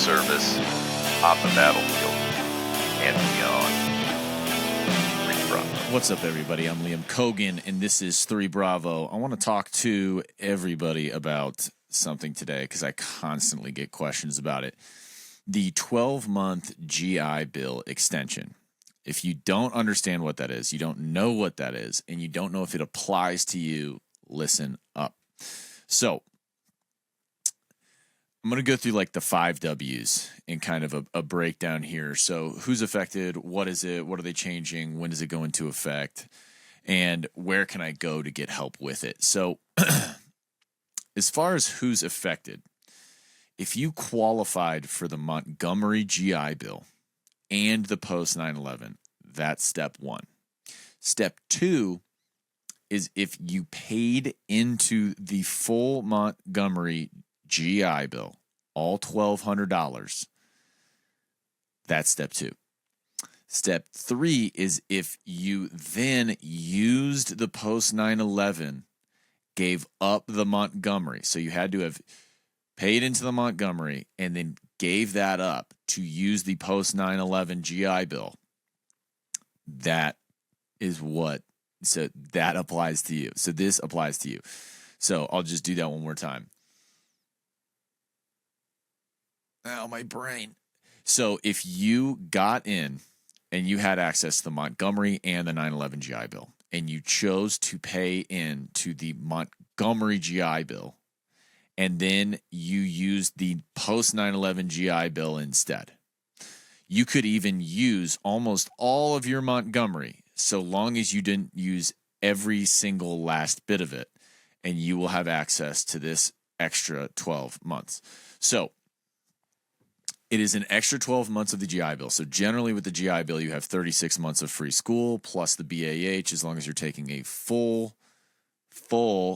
service on the battlefield and beyond. What's up, everybody? I'm Liam Cogan, and this is 3 Bravo. I want to talk to everybody about something today because I constantly get questions about it. The 12-month GI Bill extension. If you don't understand what that is, you don't know what that is, and you don't know if it applies to you, listen up. So I'm going to go through like the 5 W's in kind of a breakdown here. So who's affected? What is it? What are they changing? When does it go into effect? And where can I go to get help with it? So as far as who's affected, if you qualified for the Montgomery GI Bill and the post 9/11, that's step 1. Step 2 is if you paid into the full Montgomery GI Bill, all $1,200, that's step 2. Step 3 is if you then used the post 9/11, gave up the Montgomery. So you had to have paid into the Montgomery and then gave that up to use the post 9/11 GI Bill. That is what, so that applies to you. So this applies to you. So I'll just do that one more time. Oh, my brain. So if you got in and you had access to the Montgomery and the 9/11 GI Bill, and you chose to pay in to the Montgomery GI Bill, and then you used the post 9/11 GI Bill instead, you could even use almost all of your Montgomery, so long as you didn't use every single last bit of it, and you will have access to this extra 12 months. So it is an extra 12 months of the GI Bill. So generally with the GI Bill, you have 36 months of free school plus the BAH, as long as you're taking a full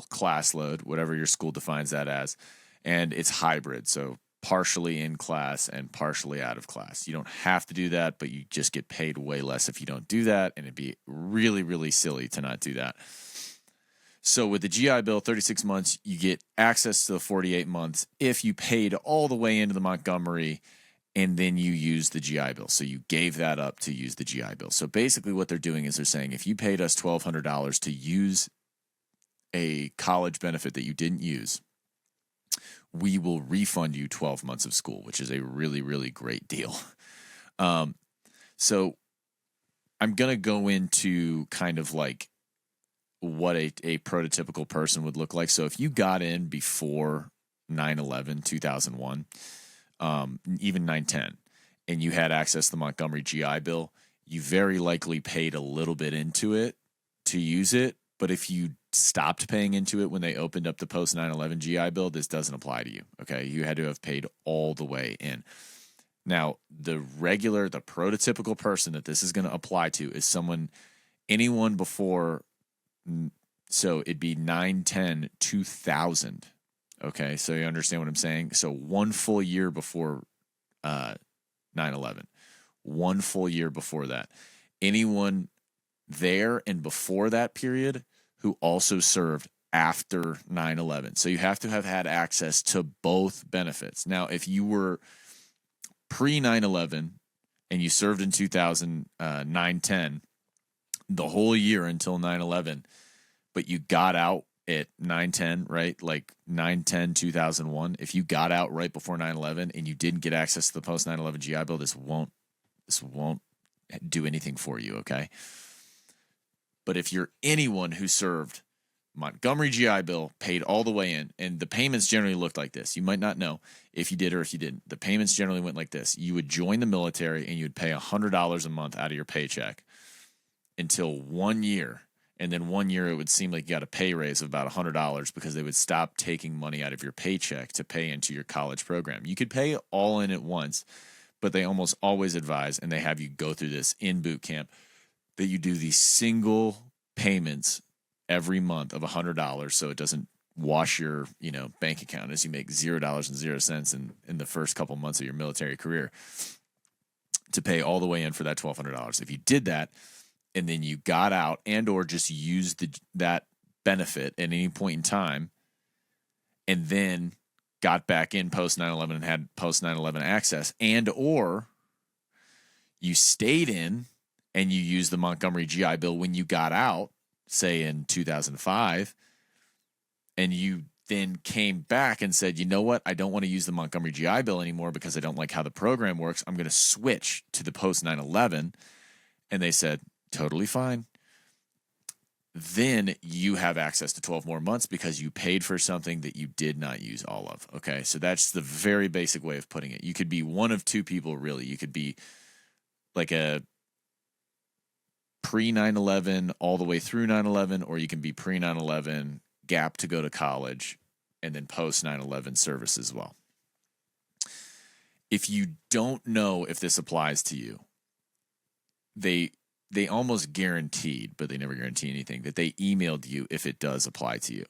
class load, whatever your school defines that as. And it's hybrid, so partially in class and partially out of class. You don't have to do that, but you just get paid way less if you don't do that. And it'd be really, really silly to not do that. So with the GI Bill, 36 months, you get access to the 48 months if you paid all the way into the Montgomery and then you use the GI Bill. So you gave that up to use the GI Bill. So basically what they're doing is they're saying, if you paid us $1,200 to use a college benefit that you didn't use, we will refund you 12 months of school, which is a really, really great deal. So I'm going to go into kind of like what a prototypical person would look like. So if you got in before 9/11, 2001, even 9/10, and you had access to the Montgomery GI Bill, you very likely paid a little bit into it to use it. But if you stopped paying into it when they opened up the post 9/11 GI Bill, this doesn't apply to you. Okay. You had to have paid all the way in. Now, the prototypical person that this is going to apply to is anyone before. So it'd be 9/10/2000. Okay. So you understand what I'm saying? So one full year before 9/11, one full year before that. Anyone there and before that period who also served after 9/11. So you have to have had access to both benefits. Now, if you were pre 9/11 and you served in 9/10, the whole year until 9/11, but you got out at 9/10, right? Like 9/10/2001. If you got out right before 9/11 and you didn't get access to the post 9/11 GI Bill, this won't do anything for you, okay? But if you're anyone who served Montgomery GI Bill, paid all the way in, and the payments generally looked like this. You might not know if you did or if you didn't. The payments generally went like this. You would join the military and you would pay $100 a month out of your paycheck until 1 year. And then 1 year, it would seem like you got a pay raise of about $100 because they would stop taking money out of your paycheck to pay into your college program. You could pay all in at once, but they almost always advise, and they have you go through this in boot camp, that you do these single payments every month of $100 so it doesn't wash your bank account as you make $0.00 in the first couple months of your military career to pay all the way in for that $1,200. If you did that and then you got out and or just used that benefit at any point in time and then got back in post 9/11 and had post 9/11 access, and or you stayed in and you used the Montgomery GI Bill when you got out, say in 2005, and you then came back and said, you know what, I don't want to use the Montgomery GI Bill anymore because I don't like how the program works. I'm going to switch to the post 9/11. And they said, totally fine. Then you have access to 12 more months because you paid for something that you did not use all of. Okay. So that's the very basic way of putting it. You could be one of two people, really. You could be like a pre 9/11 all the way through 9/11, or you can be pre 9/11 gap to go to college and then post 9/11 service as well. If you don't know if this applies to you, they almost guaranteed, but they never guarantee anything, that they emailed you if it does apply to you.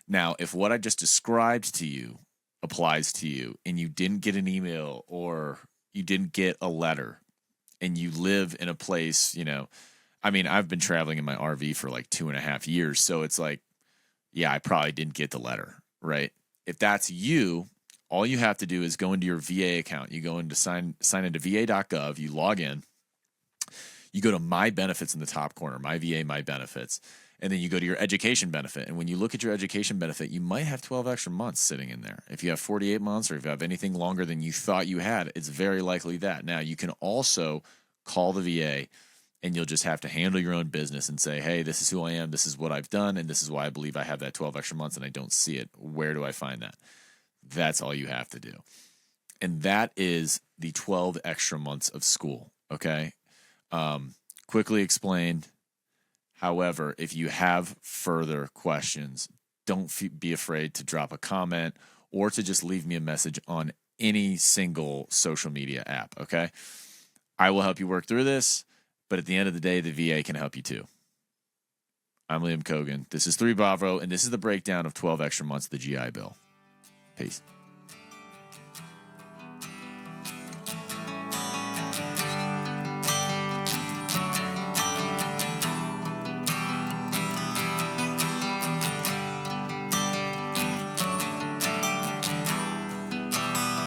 Now, if what I just described to you applies to you and you didn't get an email or you didn't get a letter and you live in a place, you know, I mean, I've been traveling in my RV for like 2.5 years. So it's like, yeah, I probably didn't get the letter, right? If that's you, all you have to do is go into your VA account. You go into sign into va.gov, you log in. You go to My Benefits in the top corner, My VA, My Benefits, and then you go to your education benefit. And when you look at your education benefit, you might have 12 extra months sitting in there. If you have 48 months or if you have anything longer than you thought you had, it's very likely that. Now, you can also call the VA and you'll just have to handle your own business and say, hey, this is who I am, this is what I've done, and this is why I believe I have that 12 extra months and I don't see it. Where do I find that? That's all you have to do. And that is the 12 extra months of school, okay? Quickly explained. However, if you have further questions, don't be afraid to drop a comment or to just leave me a message on any single social media app, okay? I will help you work through this, but at the end of the day, the VA can help you too. I'm Liam Kogan. This is 3 Bravo, and this is the breakdown of 12 extra months of the GI Bill. Peace.